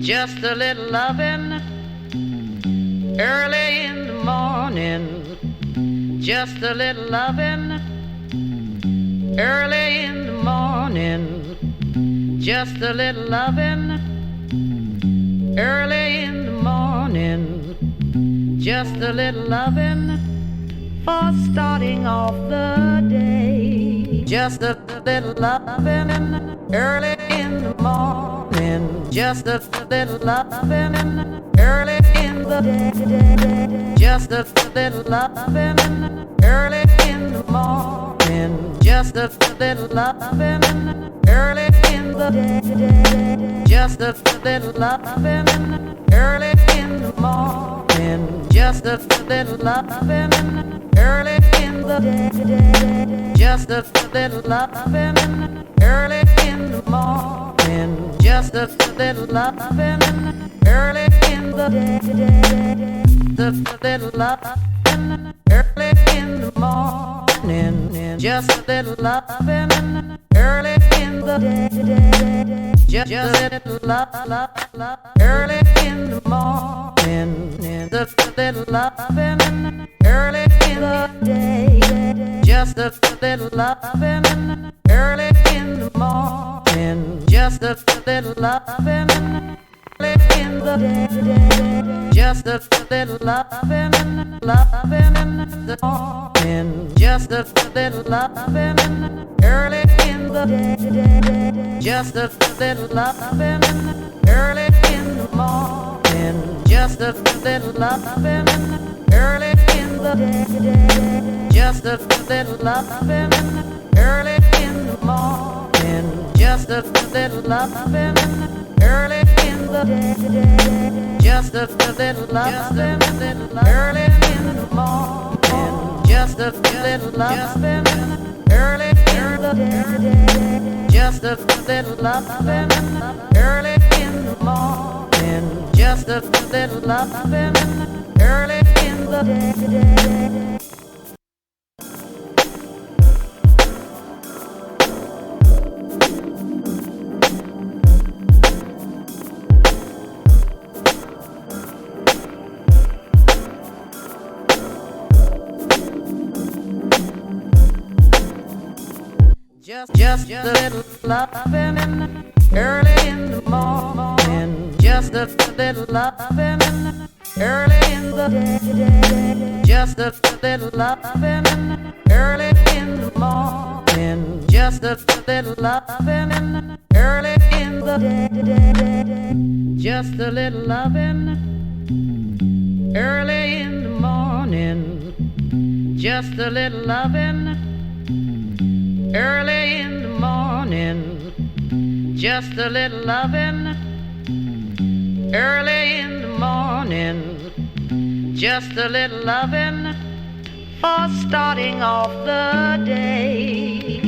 just a little lovin'. Early in the morning, just a little lovin'. Early in the morning, just a little lovin'. Early in the morning, just a little lovin'. For starting off the day, just a little lovin'. Early in the morning, just a little lovin'. Early in the day, just a little lovin'. Early in the morning, just a little lovin'. Early in the day, just a little lovin'. Early in the morning, just a little lovin'. Early in the day, just a little lovin'. Early in the morning, just a little lovin'. Early in the day, just a little lovin'. Early in the morning, just a little lovin'. Early in the day, just a little lovin'. Early in the morning, just a little lovin'. Early in the day, just a little lovin'. Early in the morning, just a little lovin'. Early in the day, just a little lovin'. Lovin' in the morning, just a little lovin'. Early in the day, just a little lovin'. Early in the morning, just a little lovin'. Early in the day, just a little lovin'. Early in the morning, just a little lovin'. Early in the day, just a little lovin'. Early in the morning, just a little lovin'. Early in the day, just a little lovin'. Early in the morning, just a little lovin'. Early in the day. Just a little lovin'. Early in the morning, just a little lovin'. Early in the day, just a little lovin'. Early in the morning, just a little lovin'. Early in the day, just a little lovin'. Early in the morning, just a little lovin'. Early in the morning, just a little lovin'. Early in the morning, just a little lovin'. For starting off the day.